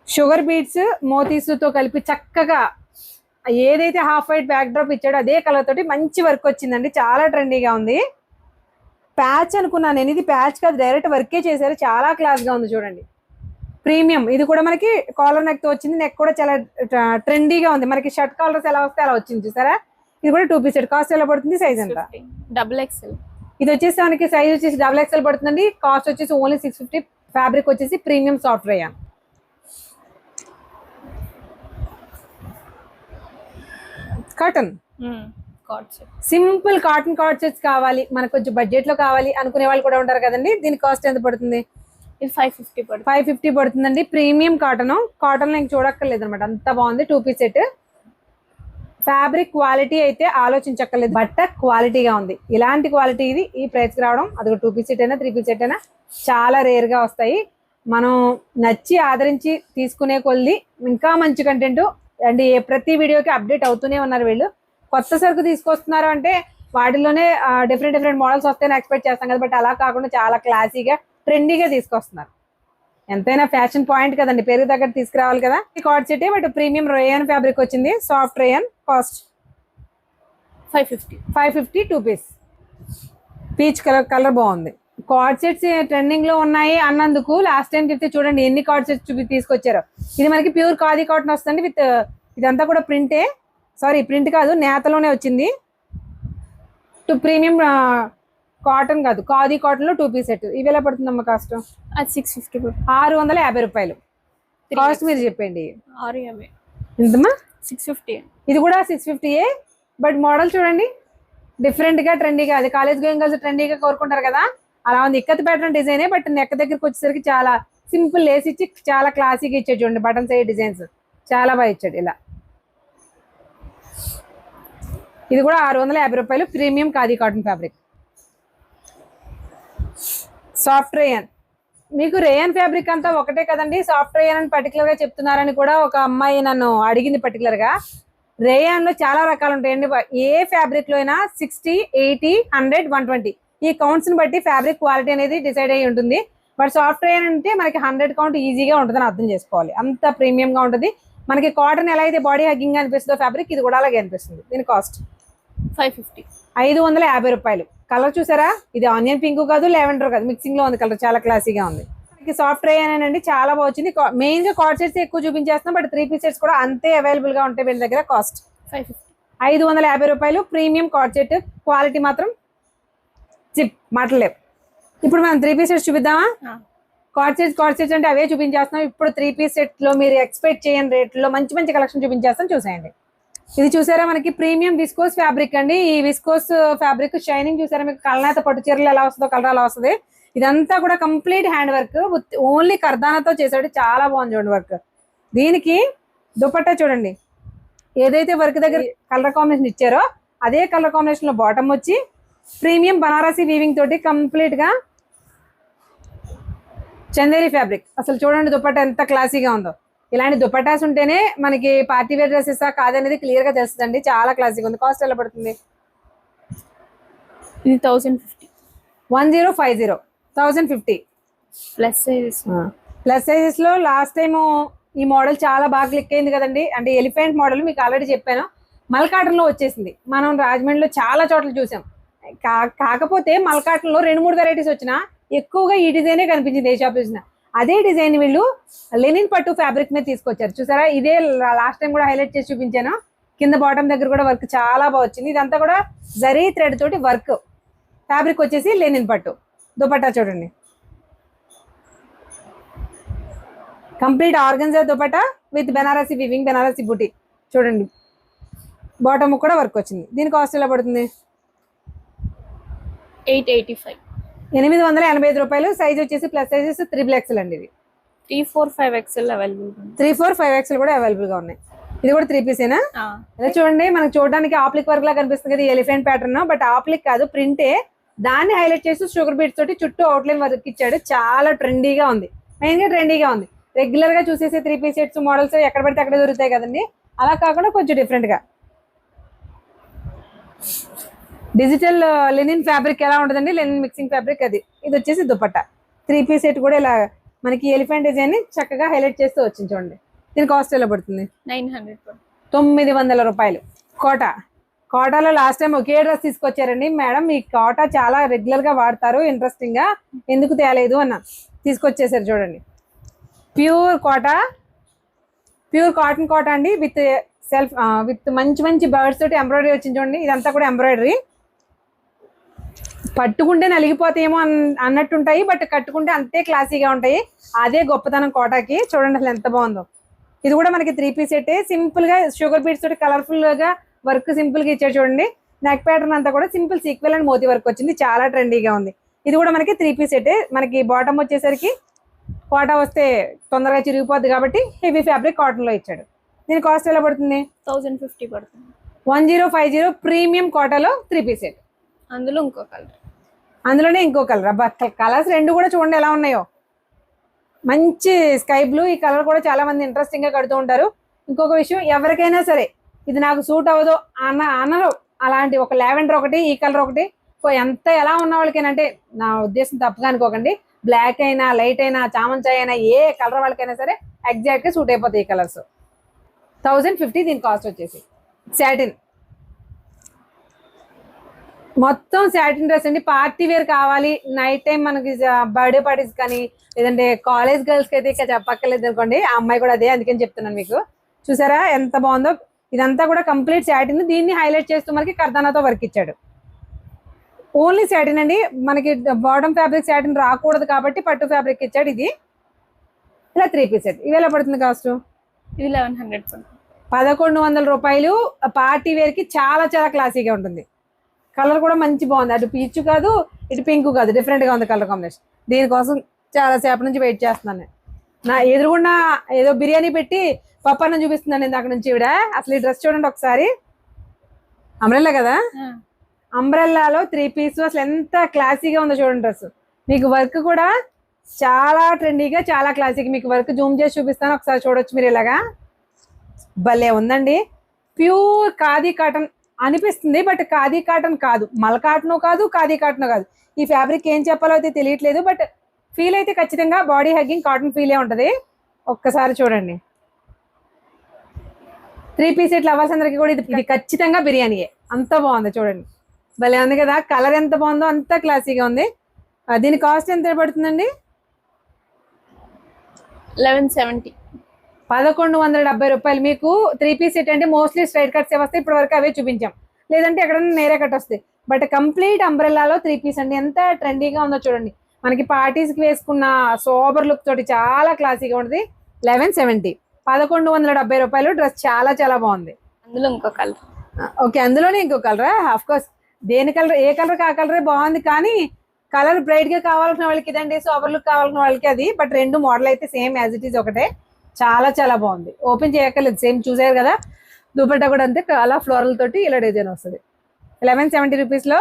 షుగర్ బీడ్స్ మోతీస్ తో కలిపి చక్కగా ఏదైతే హాఫ్ వైట్ బ్యాక్ డ్రాప్ ఇచ్చాడో అదే కలర్ తోటి మంచి వర్క్ వచ్చిందండి, చాలా ట్రెండీగా ఉంది. ప్యాచ్ అనుకున్నాను నేను, ఇది ప్యాచ్ కాదు, డైరెక్ట్ వర్కే చేశారు, చాలా క్లాస్ గా ఉంది చూడండి. ప్రీమియం. ఇది కూడా మనకి కాలర్ నెక్ తో వచ్చింది, నెక్ కూడా చాలా ట్రెండీగా ఉంది. మనకి షర్ట్ కాలర్స్ ఎలా వస్తే అలా వచ్చింది చూసారా. ఇది కూడా 2 పీస్ సెట్. కాస్ట్ ఎలా పడుతుంది, సైజ్ ఎంత? XXL. ఇది వచ్చేసి మనకి సైజ్ వచ్చేసి XXL పడుతుందండి. కాస్ట్ వచ్చేసి ఓన్లీ 650. ఫ్యాబ్రిక్ వచ్చేసి premium soft rayon. Cotton card set simple cotton card sets కావాలి, మనకు కొంచెం బడ్జెట్ లో కావాలి అనుకునే వాళ్ళు కూడా ఉంటారు కదండి. దీని కాస్ట్ ఎంత పడుతుంది? ఇది 550 పడుతుంది. 550 పడుతుందండి. ప్రీమియం కాటన్, కాటన్ ఇంక చూడక్కర్లేదు అనమాట, అంత బాగుంది. 2 పీస్ సెట్. ఫ్యాబ్రిక్ క్వాలిటీ అయితే ఆలోచించక్కర్లేదు, బట్ట క్వాలిటీగా ఉంది. ఇలాంటి క్వాలిటీ ఇది ఈ ప్రైస్కి రావడం, అది 2 పీస్ సెట్ అయినా 3 పీస్ సెట్ అయినా చాలా రేర్గా వస్తాయి. మనం నచ్చి ఆదరించి తీసుకునే కొద్ది ఇంకా మంచి కంటెంట్ అండ్ ప్రతి వీడియోకి అప్డేట్ అవుతూనే ఉన్నారు వీళ్ళు. కొత్త సరుకు తీసుకొస్తున్నారు అంటే వాటిలోనే డిఫరెంట్ మోడల్స్ వస్తాయని ఎక్స్పెక్ట్ చేస్తాం కదా, బట్ అలా కాకుండా చాలా క్లాసీగా ట్రెండీగా తీసుకొస్తున్నారు. ఎంతైనా ఫ్యాషన్ పాయింట్ కదండి, పేరు దగ్గర తీసుకురావాలి కదా. ఈ coord set but premium rayon fabric వచ్చింది, soft rayon. Cost 550 2 piece. Peach colour బాగుంది. కార్డ్ సెట్స్ ట్రెండింగ్ లో ఉన్నాయి అన్నందుకు లాస్ట్ టైం చెప్తే చూడండి ఎన్ని కార్డ్ సెట్స్ తీసుకొచ్చారు. ఇది మనకి ప్యూర్ ఖాదీ కాటన్ వస్తుంది విత్ ఇదంతా కూడా ప్రింటే, సారీ ప్రింట్ కాదు నేతలోనే వచ్చింది. ప్రీమియం కాటన్ కాదు ఖాదీ కాటన్ లో 2 పీస్ సెట్. ఇవి ఎలా పడుతుందమ్మా కాస్ట్? అది 650 650 రూపాయలు కాస్ట్. మీరు చెప్పండి ఎంతమ్మా? 650. ఇది కూడా 650. బట్ మోడల్ చూడండి డిఫరెంట్ గా ట్రెండీగా, అది కాలేజ్ గోయింగ్ గర్ల్స్ ట్రెండీగా కోరుకుంటారు కదా అలా ఉంది. ఇక్కత్ ప్యాటర్న్ డిజైనే బట్ నెక్ దగ్గరికి వచ్చేసరికి చాలా సింపుల్ లేస్ ఇచ్చి చాలా క్లాసీగా ఇచ్చాడు చూడండి. బటన్స్ అయ్యే డిజైన్స్ చాలా బాగా ఇచ్చాడు ఇలా. ఇది కూడా 650 రూపాయలు. Premium khadi cotton fabric. Soft rayon. మీకు రేయన్ ఫ్యాబ్రిక్ అంతా ఒకటే కదండి, సాఫ్ట్ రేయన్ అని పర్టికులర్ గా చెప్తున్నారని కూడా ఒక అమ్మాయి నన్ను అడిగింది పర్టికులర్ గా. రేయన్ లో చాలా రకాలు ఉంటాయండి. ఏ ఫ్యాబ్రిక్ లో అయినా 60, 80, 100, 120 ఈ కౌంట్స్ ని బట్టి ఫ్యాబ్రిక్ క్వాలిటీ అనేది డిసైడ్ అయ్యి ఉంటుంది. బట్ సాఫ్ట్ రేయన్ అంటే మనకి 100 కౌంట్ ఈజీగా ఉంటుందని అర్థం చేసుకోవాలి, అంత ప్రీమియం గా ఉంటుంది. మనకి కాటన్ ఎలా అయితే బాడీ హగ్గింగ్ అనిపిస్తుందో ఫ్యాబ్రిక్ ఇది కూడా అలాగే అనిపిస్తుంది. దీని కాస్ట్ 550. 550 రూపాయలు. కలర్ చూసారా, ఇది ఆనియన్ పింక్ కాదు లెవెండర్ కాదు, మిక్సింగ్ లో ఉంది కలర్, చాలా క్లాసీగా ఉంది. సాఫ్ట్ రేయన్ అండి చాలా బాగా వచ్చింది. మెయిన్ గా కార్డ్ సెట్స్ ఎక్కువ చూపించేస్తున్నాం బట్ 3 పీస్ సెట్స్ కూడా అంతే అవైలబుల్ గా ఉంటాయి వీళ్ళ దగ్గర. కాస్ట్ 550 రూపాయలు. ప్రీమియం కార్డ్ సెట్, క్వాలిటీ మాత్రం చిప్ మాటలేవు. ఇప్పుడు మనం 3 పీస్ సెట్స్ చూపిద్దామా? కార్డ్ సెట్స్ అంటే అవే చూపించేస్తున్నాం. ఇప్పుడు 3 పీస్ సెట్ లో మీరు ఎక్స్పెక్ట్ చేయని రేట్లో మంచి కలెక్షన్ చూపించేస్తాం, చూసేయండి. ఇది చూసారా మనకి ప్రీమియం విస్కోస్ ఫ్యాబ్రిక్ అండి. ఈ విస్కోస్ ఫ్యాబ్రిక్ షైనింగ్ చూసారా, మీకు కళ్ళనేత పట్టు చీరలు ఎలా వస్తుందో కలర్ అలా వస్తుంది. ఇదంతా కూడా కంప్లీట్ హ్యాండ్ వర్క్, ఓన్లీ కర్దానాతో చేసాడు, చాలా బాగుంది చూడండి వర్క్. దీనికి దుపట్టా చూడండి, ఏదైతే వర్క్ దగ్గర కలర్ కాంబినేషన్ ఇచ్చారో అదే కలర్ కాంబినేషన్ లో బాటమ్ వచ్చి ప్రీమియం బనారసి వీవింగ్ తోటి కంప్లీట్ గా చందేరి ఫ్యాబ్రిక్. అసలు చూడండి దుపట్టా ఎంత క్లాసీగా ఉందో. ఇలాంటి దుపట్టాస్ ఉంటేనే మనకి పార్టీ వేర్ డ్రెస్సెస్ కాదనేది క్లియర్ గా తెలుస్తుందండి, చాలా క్లాసీగా ఉంది. కాస్ట్ ఎలా పడుతుంది? ఇది 1050. 1050 1050 ప్లస్ సైజెస్ లో లాస్ట్ టైం ఈ మోడల్ చాలా బాగా క్లిక్ అయింది కదండి. అంటే ఎలిఫెంట్ మోడల్ మీకు ఆల్రెడీ చెప్పాను, మల్కాటన్ లో వచ్చేసింది. మనం రాజమండ్రిలో చాలా చోట్ల చూసాం. కాకపోతే మల్కాటన్ లో 2-3 వెరైటీస్ వచ్చినా ఎక్కువగా ఈ డిజైనే కనిపించింది ఏ షాప్ చూసినా. అదే డిజైన్ వీళ్ళు లెనిన్ పట్టు ఫ్యాబ్రిక్ మీద తీసుకొచ్చారు చూసారా. ఇదే లాస్ట్ టైం కూడా హైలైట్ చేసి చూపించాను. కింద బాటమ్ దగ్గర కూడా వర్క్ చాలా బాగా వచ్చింది. ఇదంతా కూడా జరీ థ్రెడ్ తోటి వర్క్. ఫ్యాబ్రిక్ వచ్చేసి లెనిన్ పట్టు. దుపట్టా చూడండి, complete organza dupatta with Banarasi weaving, Banarasi buti చూడండి. బాటమ్ కూడా వర్క్ వచ్చింది. దీని కాస్ట్ ఎలా పడుతుంది? 885. 885 రూపాయలు. సైజ్ వచ్చేసి ప్లస్ సైజెస్ 3XL అండి. ఇది 3-4-5XL అవైలబుల్. 3-4-5XL కూడా అవైలబుల్ గా ఉన్నాయి. ఇది కూడా 3 పీసేనా? అదే చూడండి, మనకు చూడడానికి ఆప్లిక్ వర్క్ లా కనిపిస్తుంది కదా ఎలిఫెంట్ ప్యాటర్న్, బట్ ఆప్లిక్ కాదు ప్రింటే. దాన్ని హైలైట్ చేసి షుగర్ బీట్స్ తోటి చుట్టూ అవుట్లైన్ వర్క్ ఇచ్చాడు. చాలా ట్రెండీగా ఉంది, మెయిన్ గా ట్రెండీగా ఉంది. రెగ్యులర్ గా చూసేసి 3 పీస్ సెట్స్ మోడల్స్ ఎక్కడ పడితే అక్కడ దొరుకుతాయి కదండి, అలా కాకుండా కొంచెం డిఫరెంట్ గా. డిజిటల్ లెనిన్ ఫ్యాబ్రిక్ ఎలా ఉంటుందండి, లెనిన్ మిక్సింగ్ ఫ్యాబ్రిక్ అది. ఇది వచ్చేసి దుపట్టా. 3 పీస్ సెట్ కూడా ఇలా మనకి ఎలిఫెంట్ డిజైన్ ని చక్కగా హైలైట్ చేస్తూ వచ్చింది చూడండి. దీని కాస్ట్ ఎలా పడుతుంది? 900 రూపాయలు. కోటాలో లాస్ట్ టైం ఒకే డ్రెస్ తీసుకొచ్చారండి మేడం. ఈ కోటా చాలా రెగ్యులర్ గా వాడతారు, ఇంట్రెస్టింగ్ గా ఎందుకు తేలేదు అన్న తీసుకొచ్చేసారు చూడండి. ప్యూర్ కాటన్ కోటా అండి, విత్ మంచి బర్డ్స్ తోటి ఎంబ్రాయిడరీ వచ్చింది చూడండి. ఇదంతా కూడా ఎంబ్రాయిడరీ. పట్టుకుంటే నలిగిపోతాయేమో అన్నట్టుంటాయి, బట్ కట్టుకుంటే అంతే క్లాసీగా ఉంటాయి. అదే గొప్పతనం కోటాకి. చూడండి అసలు ఎంత బాగుందో. ఇది కూడా మనకి 3 పీస్ సెట్. సింపుల్ గా షుగర్ బీట్స్ తోటి కలర్ఫుల్ గా వర్క్ సింపుల్ గా ఇచ్చాడు చూడండి. నెక్ ప్యాటర్న్ అంతా కూడా సింపుల్ సీక్వెల్ అండ్ మోతీ వర్క్ వచ్చింది, చాలా ట్రెండీగా ఉంది. ఇది కూడా మనకి 3 పీస్ సెట్. మనకి బాటమ్ వచ్చేసరికి కోటా వస్తే తొందరగా చిరిగిపోద్ది కాబట్టి హెవీ ఫ్యాబ్రిక్ కాటన్ లో ఇచ్చాడు. దీని కాస్ట్ ఎలా పడుతుంది? 1050 పడుతుంది. 1050 ప్రీమియం కోటాలో 3 పీస్ సెట్. అందులో ఇంకో కలర్, అందులోనే ఇంకో కలర్. అబ్బా కలర్స్ రెండు కూడా చూడండి ఎలా ఉన్నాయో, మంచి స్కై బ్లూ. ఈ కలర్ కూడా చాలా మంది ఇంట్రెస్టింగ్ గా కడుతూ ఉంటారు. ఇంకొక విషయం, ఎవరికైనా సరే ఇది నాకు సూట్ అవ్వదు అనరు, అలాంటి ఒక లావెండర్ ఒకటి, ఈ కలర్ ఒకటి, ఎంత ఎలా ఉన్న వాళ్ళకైనా, అంటే నా ఉద్దేశం తప్పుగా అనుకోకండి, బ్లాక్ అయినా లైట్ అయినా చామంచాయ్ అయినా ఏ కలర్ వాళ్ళకైనా సరే ఎగ్జాక్ట్ గా సూట్ అయిపోతాయి ఈ కలర్స్. 1050 దీని కాస్ట్ వచ్చేసి. సాటిన్, మొత్తం సాటిన్ డ్రెస్ అండి. పార్టీ వేర్ కావాలి, నైట్ టైం మనకి బర్త్డే పార్టీస్ కానీ లేదంటే కాలేజ్ గర్ల్స్కి అయితే ఇక చెప్పక్కర్లేదు అనుకోండి. ఆ అమ్మాయి కూడా అదే, అందుకని చెప్తున్నాను మీకు. చూసారా ఎంత బాగుందో. ఇదంతా కూడా కంప్లీట్ సాటిన్. దీన్ని హైలైట్ చేస్తూ మనకి కర్దానాతో వర్క్ ఇచ్చాడు. ఓన్లీ సాటిన్ అండి, మనకి బాటమ్ ఫ్యాబ్రిక్ సాటిన్ రాకూడదు కాబట్టి పట్టు ఫ్యాబ్రిక్ ఇచ్చాడు. ఇది ఇలా 3 పీస్ సెట్. ఇవి ఎలా పడుతుంది కాస్ట్? ఇది 1100 పడుతుంది. 1100 రూపాయలు. పార్టీ వేర్ కి చాలా చాలా క్లాసీగా ఉంటుంది. కలర్ కూడా మంచి బాగుంది, అటు పీచు కాదు ఇటు పింక్ కాదు, డిఫరెంట్ గా ఉంది కలర్ కాంబినేషన్. దీనికోసం చాలా సేపటి నుంచి వెయిట్ చేస్తున్నాను. నా ఎదురుగుండా ఏదో బిర్యానీ పెట్టి పప్పన్నం చూపిస్తున్నాను నేను అక్కడ నుంచి. ఇవిడ అసలు ఈ డ్రెస్ చూడండి ఒకసారి. అంబ్రెల్లా కదా, అంబ్రెల్లాలో 3 పీస్. అసలు ఎంత క్లాసీగా ఉందో చూడండి డ్రెస్. మీకు వర్క్ కూడా చాలా ట్రెండీగా, చాలా క్లాసీగా. మీకు వర్క్ జూమ్ చేసి చూపిస్తాను, ఒకసారి చూడొచ్చు మీరు. ఇలాగా భలే ఉందండి. ప్యూర్ ఖాదీ కాటన్ అనిపిస్తుంది, బట్ ఖాదీ కాటన్ కాదు, మల్ కాటన్ కాదు, ఖాదీ కాటన్ కాదు. ఈ ఫ్యాబ్రిక్ ఏం చెప్పాలో అయితే తెలియట్లేదు, బట్ ఫీల్ అయితే ఖచ్చితంగా బాడీ హగ్గింగ్ కాటన్ ఫీలే ఉంటుంది. ఒక్కసారి చూడండి. 3 పీస్ సెట్లు అవ్వాల్సిందరికి కూడా ఇది ఖచ్చితంగా బిర్యానీయే. అంత బాగుంది చూడండి, భలే ఉంది కదా. కలర్ ఎంత బాగుందో, అంత క్లాసీగా ఉంది. దీని కాస్ట్ ఎంత పడుతుందండి? 1170. 1170 రూపాయలు. మీకు 3 పీస్ సెట్ అంటే మోస్ట్లీ స్ట్రైట్ కట్స్ వస్తాయి, ఇప్పటి వరకు అవే చూపించాం. లేదంటే ఎక్కడైనా నేరే కట్ వస్తాయి. బట్ కంప్లీట్ అంబ్రెల్లాలో 3 పీస్ అండి. ఎంత ట్రెండీగా ఉందో చూడండి. మనకి పార్టీస్ కి వేసుకున్న సోబర్ లుక్ తోటి చాలా క్లాసీగా ఉంటుంది. 1170, 1170 రూపాయలు. డ్రెస్ చాలా చాలా బాగుంది. అందులో ఇంకో కలర్. ఓకే, అందులోనే ఇంకో కలరా? ఆఫ్ కోర్స్, దేని కలర్, ఏ కలర్ ఆ కలరే బాగుంది. కానీ కలర్ బ్రైట్ గా కావాల్సిన వాళ్ళకి ఇదండి, సోబర్ లుక్ కావాల్సిన వాళ్ళకి అది. బట్ రెండు మోడల్ అయితే సేమ్ యాజ్ ఇట్ ఈస్ ఒకటే. చాలా చాలా బాగుంది. ఓపెన్ చేయక్కర్లేదు, సేమ్ చూసారు కదా. దుపట్టా కూడా అంతే, అలా ఫ్లోరల్ తోటి ఇలా డిజైన్ వస్తుంది. 1170 రూపీస్లో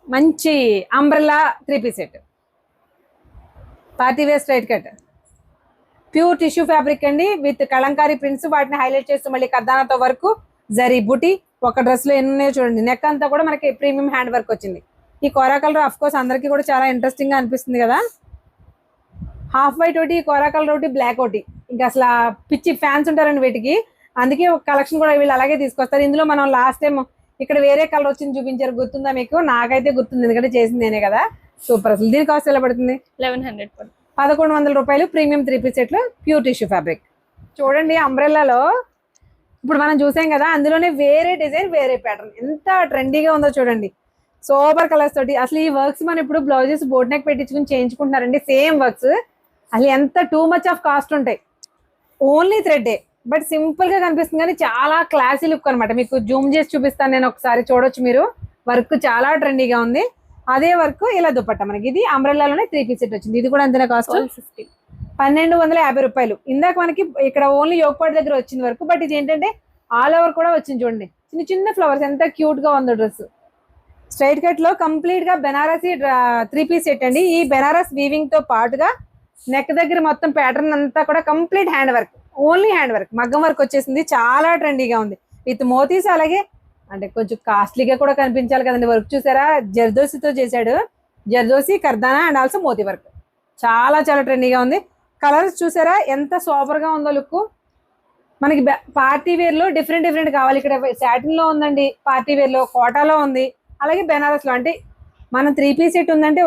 మంచి umbrella 3 piece set. Party wear straight cut, pure tissue fabric అండి, విత్ కలంకారీ ప్రింట్స్. వాటిని హైలైట్ చేస్తూ మళ్ళీ కర్దానాతో వర్క్, జరీ బుటీ. ఒక డ్రెస్ లో ఎన్ని ఉన్నాయో చూడండి. నెక్ అంతా కూడా మనకి ప్రీమియం హ్యాండ్ వర్క్ వచ్చింది. ఈ కోరా కలర్ ఆఫ్ కోర్స్ అందరికీ కూడా చాలా ఇంట్రెస్టింగ్ గా అనిపిస్తుంది కదా. హాఫ్ వైట్ ఒకటి, కోరా కలర్ ఒకటి, బ్లాక్ ఒకటి. ఇంకా అసలు పిచ్చి ఫ్యాన్స్ ఉంటారండి వీటికి. అందుకే ఒక కలెక్షన్ కూడా వీళ్ళు అలాగే తీసుకొస్తారు. ఇందులో మనం లాస్ట్ టైం ఇక్కడ వేరే కలర్ వచ్చింది చూపించారు, గుర్తుందా మీకు? నాకైతే గుర్తుంది, ఎందుకంటే చేసింది నేనే కదా. సూపర్. అసలు దీని కాస్ట్ ఎలా పడుతుంది? 1100 పడుతుంది. 1100 రూపాయలు. ప్రీమియం 3 పీస్ సెట్లు, ప్యూర్ టిష్యూ ఫ్యాబ్రిక్. చూడండి అంబ్రెల్లాలో ఇప్పుడు మనం చూసాం కదా, అందులోనే వేరే డిజైన్, వేరే ప్యాటర్న్. ఎంత ట్రెండీగా ఉందో చూడండి. సూపర్ కలర్స్ తోటి. అసలు ఈ వర్క్స్ మనం ఇప్పుడు బ్లౌజెస్ బోట్ నెక్ పెట్టించుకుని చేయించుకుంటున్నారండి, సేమ్ వర్క్స్. అసలు ఎంత టూ మచ్ ఆఫ్ కాస్ట్ ఉంటాయి. ఓన్లీ థ్రెడ్, బట్ సింపుల్ గా కనిపిస్తుంది కానీ చాలా క్లాసీ లుక్ అనమాట. మీకు జూమ్ చేసి చూపిస్తాను నేను, ఒకసారి చూడొచ్చు మీరు. వర్క్ చాలా ట్రెండీగా ఉంది. అదే వర్క్ ఇలా దుపట్టా మనకి. ఇది అంబ్రెల్లాలోనే 3 పీస్ సెట్ వచ్చింది. ఇది కూడా అంతేనా కాస్ట్? 1250 రూపాయలు. ఇందాక మనకి ఇక్కడ ఓన్లీ యోగపాటి దగ్గర వచ్చింది వర్క్, బట్ ఇది ఏంటంటే ఆల్ ఓవర్ కూడా వచ్చింది చూడండి. చిన్న చిన్న ఫ్లవర్స్, ఎంత క్యూట్ గా ఉందో డ్రెస్. స్ట్రైట్ కట్ లో కంప్లీట్ గా బెనారసీ 3 పీస్ సెట్ అండి. ఈ బెనారస్ వీవింగ్ తో పాటుగా నెక్ దగ్గర మొత్తం ప్యాటర్న్ అంతా కూడా complete hand work, only hand work, మగ్గం వర్క్ వచ్చేసింది. చాలా ట్రెండీగా ఉంది విత్ మోతీస్. అలాగే అంటే కొంచెం కాస్ట్లీగా కూడా కనిపించాలి కదండి. వర్క్ చూసారా, జర్దోసితో చేశాడు. Zardosi, kardana and also moti work. చాలా చాలా ట్రెండీగా ఉంది. కలర్స్ చూసారా ఎంత సూపర్ గా ఉందో లుక్. మనకి పార్టీ వేర్ లో డిఫరెంట్ డిఫరెంట్ కావాలి. ఇక్కడ సాటిన్ లో ఉందండి, పార్టీ వేర్ లో, కోటాలో ఉంది, అలాగే బెనారస్ లో. అంటే మనం 3 పీస్ సెట్ ఉందంటే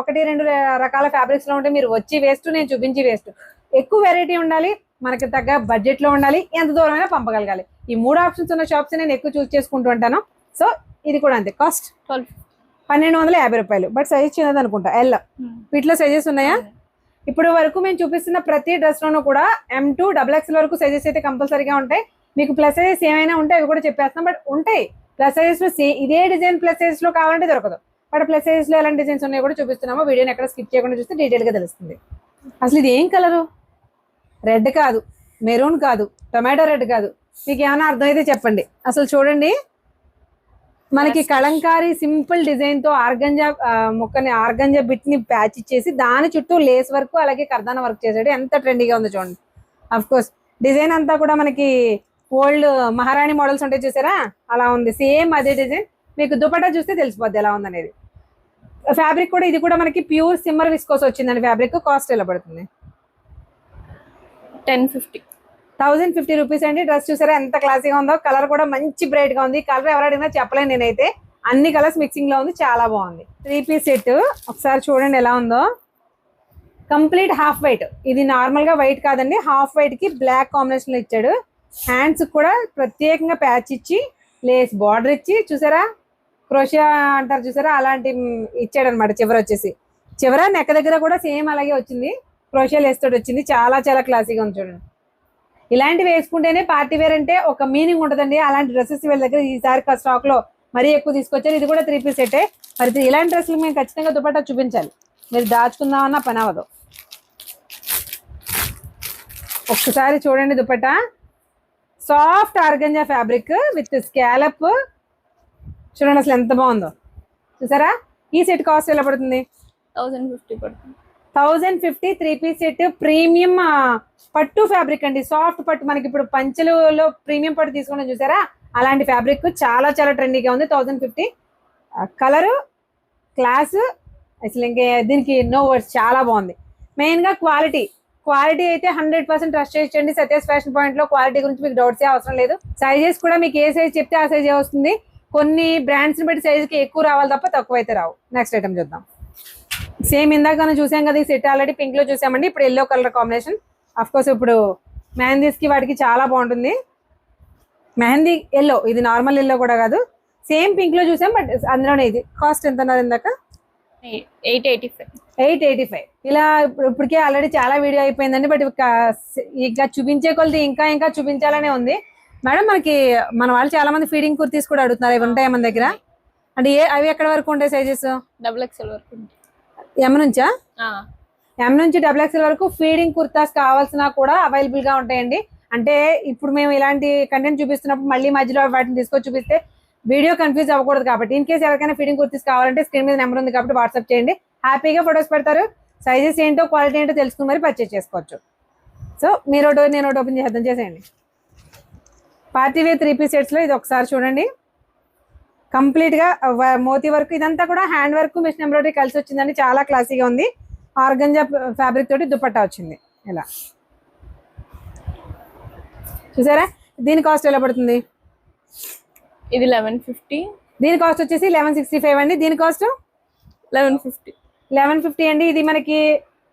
ఒకటి రెండు రకాల ఫ్యాబ్రిక్స్ లో ఉంటే మీరు వచ్చి వేస్ట్, నేను చూపించి వేస్ట్. ఎక్కువ వెరైటీ ఉండాలి, మనకి తగ్గ బడ్జెట్ లో ఉండాలి, ఎంత దూరమైనా పంపగలగాలి. ఈ 3 ఆప్షన్స్ ఉన్న షాప్స్ నేను ఎక్కువ చూస్ చేసుకుంటూ ఉంటాను. సో ఇది కూడా అంతే. కాస్ట్ 1250 రూపాయలు. బట్ సైజ్ చిన్నది అనుకుంటా, ఎల్. వీటిలో సైజెస్ ఉన్నాయా? ఇప్పుడు వరకు మేము చూపిస్తున్న ప్రతి డ్రెస్ లోనూ కూడా M2 XXL వరకు సైజెస్ అయితే కంపల్సరీగా ఉంటాయి. మీకు ప్లస్ సైజెస్ ఏమైనా ఉంటే అవి కూడా చెప్పేస్తాం, బట్ ఉంటాయి ప్లస్ సైజెస్ లో ఇదే డిజైన్ ప్లస్ సైజెస్ లో కావాలంటే దొరకదు. బట్ ప్లస్ సైజెస్ లో ఎలాంటి డిజైన్స్ ఉన్నాయో కూడా చూపిస్తున్నాము. వీడియోని ఎక్కడ స్కిప్ చేయకుండా చూస్తే డీటెయిల్ గా తెలుస్తుంది. అసలు ఇది ఏం కలరు? రెడ్ కాదు, మెరూన్ కాదు, టొమాటో రెడ్ కాదు, మీకు ఏమైనా అర్థమైతే చెప్పండి. అసలు చూడండి, మనకి కలంకారీ సింపుల్ డిజైన్ తో ఆర్గంజా ముక్కని ఆర్గంజా బిట్ ని ప్యాచ్ ఇచ్చేసి దాని చుట్టూ లేస్ వర్క్ అలాగే కర్దాన వర్క్ చేసాడు. ఎంత ట్రెండీగా ఉందో చూడండి. అఫ్ కోర్స్ డిజైన్ అంతా కూడా మనకి ఓల్డ్ మహారాణి మోడల్స్ ఉంటాయి చూసారా, అలా ఉంది. సేమ్ అదే డిజైన్. మీకు దుపట్టా చూస్తే తెలిసిపోద్ది ఎలా ఉందనేది. ఫ్యాబ్రిక్ కూడా ఇది కూడా మనకి ప్యూర్ సిమ్మర్ విస్కోస్ వచ్చిందండి. ఫ్యాబ్రిక్ కాస్ట్ ఎలా పడుతుంది? 1050. 1050 రూపీస్ అండి. డ్రెస్ చూసారా ఎంత క్లాసీగా ఉందో. కలర్ కూడా మంచి బ్రైట్ గా ఉంది. కలర్ ఎవరు అడిగినా చెప్పలేను నేనైతే. అన్ని కలర్స్ మిక్సింగ్ లో ఉంది, చాలా బాగుంది. 3 పీస్ సెట్ ఒకసారి చూడండి ఎలా ఉందో. Complete half white. ఇది నార్మల్ గా వైట్ కాదండి, హాఫ్ వైట్ కి బ్లాక్ కాంబినేషన్ లో ఇచ్చాడు. హ్యాండ్స్ కూడా ప్రత్యేకంగా ప్యాచ్ ఇచ్చి లేస్ బార్డర్ ఇచ్చి చూసారా, క్రోషియా అంటారు చూసారా, అలాంటి ఇచ్చాడు అనమాట. చివర నెక్క దగ్గర కూడా సేమ్ అలాగే వచ్చింది, క్రోషియా లేస్ తోటి వచ్చింది. చాలా చాలా క్లాసీగా ఉంది చూడండి. ఇలాంటివి వేసుకుంటేనే పార్టీ వేర్ అంటే ఒక మీనింగ్ ఉంటుందండి. అలాంటి డ్రెస్సెస్ వీళ్ళ దగ్గర ఈసారి స్టాక్ లో మరీ ఎక్కువ తీసుకొచ్చారు. ఇది కూడా 3 పీస్ సెటే. మరి ఇలాంటి డ్రెస్సులు మేము ఖచ్చితంగా దుపట్టా చూపించాలి, మీరు దాచుకుందామన్నా పని అవ్వదు. ఒక్కసారి చూడండి dupatta. Soft organza fabric with scallop. చూడండి అసలు ఎంత బాగుందో చూసారా. ఈ సెట్ కాస్ట్ ఎలా పడుతుంది? 1050 పడుతుంది. 1050 3 పీస్ సెట్. ప్రీమియం పట్టు ఫ్యాబ్రిక్ అండి, సాఫ్ట్ పట్టు. మనకి ఇప్పుడు పంచలులో ప్రీమియం పట్టు తీసుకున్నాం చూసారా, అలాంటి ఫ్యాబ్రిక్ చాలా చాలా ట్రెండీగా ఉంది. 1050. కలరు క్లాస్ అసలు ఇంకే దీనికి నో వర్డ్స్, చాలా బాగుంది. మెయిన్గా క్వాలిటీ అయితే 100% ట్రస్ట్ చేయొచ్చండి. సత్యాస్ ఫ్యాషన్ పాయింట్ లో క్వాలిటీ గురించి మీకు డౌట్స్ అవసరం లేదు. సైజెస్ కూడా మీకు ఏ సైజ్ చెప్తే ఆ సైజే వస్తుంది. కొన్ని బ్రాండ్స్ ని బట్టి సైజుకి ఎక్కువ రావాలి తప్ప తక్కువ అయితే రావు. నెక్స్ట్ ఐటమ్ చూద్దాం. సేమ్ ఇందాక మనం చూసాం కదా, ఈ సెట్ ఆల్రెడీ పింక్ లో చూసామండి. ఇప్పుడు yellow colour combination. Of course ఇప్పుడు మెహందీస్ కి వాటికి చాలా బాగుంటుంది. మెహందీ ఎల్లో, ఇది నార్మల్ ఎల్లో కూడా కాదు, సేమ్ పింక్ లో చూసాం, బట్ అందులోనే ఇది. కాస్ట్ ఎంత అన్నారు ఇందాక? 885. ఇలా ఇప్పటికే ఆల్రెడీ చాలా వీడియో అయిపోయిందండి, బట్ ఇంకా చూపించే కొలది ఇంకా చూపించాలనే ఉంది. మేడం మనకి మన వాళ్ళు చాలా మంది ఫీడింగ్ కుర్తీస్ కూడా అడుగుతున్నారు, ఇవి ఉంటాయి మన దగ్గర అంటే అవి ఎక్కడ వరకు ఉంటాయి సైజెస్? XXL వరకు. ఎం నుంచా? ఎం నుంచి XXL వరకు ఫీడింగ్ కుర్తాస్ కావాల్సిన కూడా అవైలబుల్ గా ఉంటాయండి. అంటే ఇప్పుడు మేము ఇలాంటి కంటెంట్ చూపిస్తున్నప్పుడు మళ్ళీ మధ్యలో వాటిని తీసుకొచ్చి చూపిస్తే వీడియో కన్ఫ్యూజ్ అవ్వకూడదు కాబట్టి, ఇన్ కేసు ఎవరికైనా ఫీడింగ్ కుర్తీస్ కావాలంటే స్క్రీన్ మీద నెంబర్ ఉంది కాబట్టి వాట్సాప్ చేయండి. హ్యాపీగా ఫొటోస్ పెడతారు. సైజెస్ ఏంటో క్వాలిటీ ఏంటో తెలుసుకుని మరి పర్చేస్ చేసుకోవచ్చు. సో మీరు ఒకటి నేను ఒకటి ఓపెన్ చేసేయండి. పార్టీ వేర్ 3 పీస్ సెట్స్ లో ఇది ఒకసారి చూడండి. కంప్లీట్ గా మోతీ వర్క్, ఇదంతా కూడా హ్యాండ్ వర్క్ మిషన్ ఎంబ్రాయిడరీ కలిసి వచ్చిందండి. చాలా క్లాసీగా ఉంది. ఆర్గంజా ఫ్యాబ్రిక్ తోటి దుపట్టా వచ్చింది ఇలా చూసారా. దీని కాస్ట్ ఎలా పడుతుంది? ఇది 1150. దీని కాస్ట్ వచ్చేసి 1165 అండి. దీని కాస్ట్ 1150 అండి. ఇది మనకి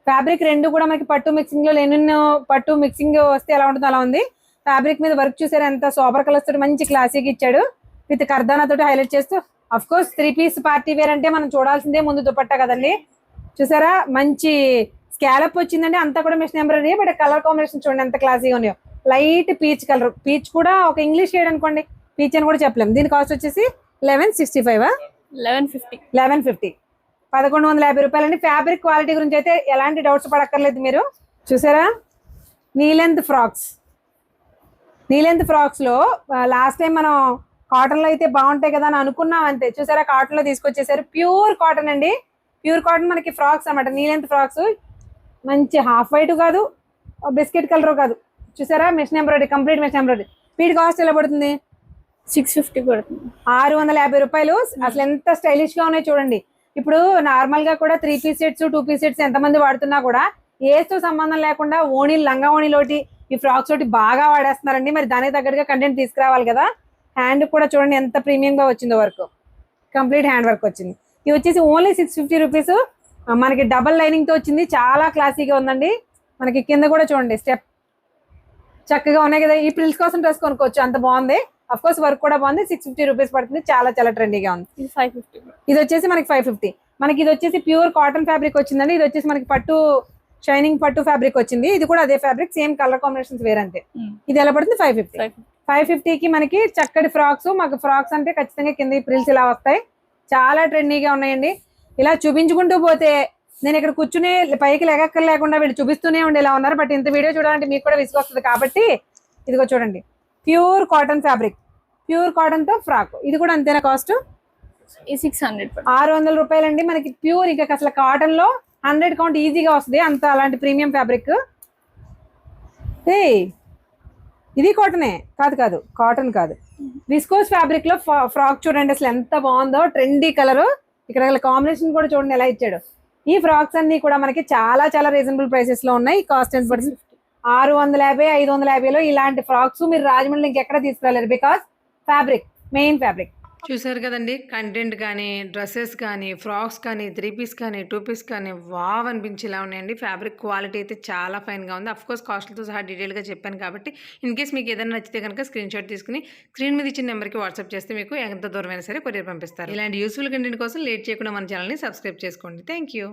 ఫ్యాబ్రిక్ రెండు కూడా మనకి పట్టు మిక్సింగ్ లో లెనిన్ పట్టు మిక్సింగ్ వస్తే ఎలా ఉంటుందో అలా ఉంది. ఫ్యాబ్రిక్ మీద వర్క్ చూసారా, ఎంత సూపర్ కలర్స్ తోటి మంచి క్లాసీగా ఇచ్చాడు. విత్ కర్దానా తోటి హైలైట్ చేస్తూ. Of course 3 piece party wear అంటే మనం చూడాల్సిందే ముందు దుపట్టా కదండి. చూసారా మంచి స్కాలప్ వచ్చిందండి. అంతా కూడా machine embroidery, but colour combination చూడండి ఎంత క్లాసీగా ఉన్నాయో. లైట్ పీచ్ కలర్, పీచ్ కూడా ఒక ఇంగ్లీష్ షేడ్ అనుకోండి, పీచ్ అని కూడా చెప్పలేము. దీని కాస్ట్ వచ్చేసి 1165. 1150 1150 రూపాయలండి. ఫ్యాబ్రిక్ క్వాలిటీ గురించి అయితే ఎలాంటి డౌట్స్ పడక్కర్లేదు మీరు. చూసారా నీ లెంత్ ఫ్రాక్స్ లో లాస్ట్ టైం మనం కాటన్ లో అయితే బాగుంటాయి కదా అని అనుకున్నాం అంతే. చూసారా కాటన్ లో తీసుకొచ్చేసారు. ప్యూర్ కాటన్ అండి, ప్యూర్ కాటన్ మనకి ఫ్రాక్స్ అన్నమాట. నీ లెంత్ ఫ్రాక్స్ మంచి హాఫ్ వైట్ కాదు, బిస్కెట్ కలర్ కాదు. చూసారా machine embroidery, complete machine embroidery. వీటి కాస్ట్ ఎలా పడుతుంది? 650 పడుతుంది. 650 రూపాయలు. అసలు ఎంత స్టైలిష్ గా ఉన్నాయి చూడండి. ఇప్పుడు నార్మల్ గా కూడా 3 పీస్ సెట్స్ 2 పీస్ సెట్స్ ఎంతమంది వాడుతున్నా కూడా ఏస్తో సంబంధం లేకుండా ఓణీలు లంగా ఓణీలోటి ఈ ఫ్రాక్స్ తోటి బాగా వాడేస్తున్నారండి. మరి దానికి తగ్గట్టుగా కంటెంట్ తీసుకురావాలి కదా. హ్యాండ్ కూడా చూడండి ఎంత ప్రీమియం గా వచ్చిందో వర్క్, కంప్లీట్ హ్యాండ్ వర్క్ వచ్చింది. ఇది వచ్చేసి ఓన్లీ 650 రూపీస్. మనకి డబల్ లైనింగ్ తో వచ్చింది, చాలా క్లాసీగా ఉందండి. మనకి కింద కూడా చూడండి స్టెప్ చక్కగా ఉన్నాయి కదా. ఈ ప్రిల్స్ కోసం డ్రెస్ కొనుక్కోవచ్చు, అంత బాగుంది. అఫ్ కోర్స్ వర్క్ కూడా బాగుంది. 650 రూపీస్ పడుతుంది. చాలా చాలా ట్రెండీగా ఉంది. ఇది 550. ఇది వచ్చేసి మనకి 550. మనకి ఇది వచ్చేసి ప్యూర్ కాటన్ ఫ్యాబ్రిక్ వచ్చిందండి. ఇది వచ్చేసి మనకి పట్టు షైనింగ్ పట్టు ఫ్యాబ్రిక్ వచ్చింది. ఇది కూడా అదే ఫ్యాబ్రిక్, సేమ్ కలర్ కాంబినేషన్స్ వేరంతే. ఇది ఎలా పడుతుంది? 550. 550కి మనకి చక్కటి ఫ్రాక్స్. మాకు ఫ్రాక్స్ అంటే ఖచ్చితంగా కింద ప్రిల్స్ ఇలా వస్తాయి. చాలా ట్రెండీగా ఉన్నాయండి. ఇలా చూపించుకుంటూ పోతే నేను ఇక్కడ కూర్చునే పైకి లెగక్కర్ లేకుండా వీళ్ళు చూపిస్తూనే ఉండేలా ఉన్నారు. బట్ ఇంత వీడియో చూడాలంటే మీకు కూడా విసుగొస్తుంది కాబట్టి ఇదిగో చూడండి, pure cotton fabric, pure cotton తో ఫ్రాక్. ఇది కూడా అంతేనా కాస్ట్? ఈ 600 600 రూపాయలండి మనకి ప్యూర్. ఇంకా అసలు కాటన్ లో 100 కౌంట్ ఈజీగా వస్తుంది అంత అలాంటి ప్రీమియం ఫ్యాబ్రిక్. ఇది కాటనే కాదు, కాదు కాటన్ కాదు, విస్కోస్ ఫ్యాబ్రిక్ లో ఫ్రాక్ చూడండి అసలు ఎంత బాగుందో. ట్రెండీ కలర్, ఇక్కడ కాంబినేషన్ కూడా చూడండి ఎలా ఇచ్చాడు. ఈ ఫ్రాక్స్ అన్ని కూడా మనకి చాలా చాలా రీజనబుల్ ప్రైసెస్ లో ఉన్నాయి. కాస్ట్ ఎంత పడుతుంది? 650, 550లో ఇలాంటి ఫ్రాక్స్ మీరు రాజమండ్రి ఇంకెక్కడ తీసుకురాలేరు. Because fabric, main fabric. చూసారు కదండి, కంటెంట్ కానీ, డ్రెస్సెస్ కానీ, ఫ్రాక్స్ కానీ, 3 పీస్ కానీ, 2 పీస్ కానీ వావ్ అనిపించేలా ఉన్నాయండి. ఫ్యాబ్రిక్ క్వాలిటీ అయితే చాలా ఫైన్గా ఉంది. అఫ్కోర్స్ కాస్ట్లతో సహా డీటెయిల్గా చెప్పాను కాబట్టి ఇన్ కేస్ మీకు ఏదైనా నచ్చితే కనుక స్క్రీన్ షాట్ తీసుకుని స్క్రీన్ మీద ఇచ్చిన నెంబర్కి వాట్సాప్ చేస్తే మీకు ఎంత దూరమైనా సరే కొరియర్ పంపిస్తారు. ఇలాంటి యూస్ఫుల్ కంటెంట్ కోసం లేట్ చేయకుండా మన ఛానల్ని సబ్స్క్రైబ్ చేసుకోండి. Thank you.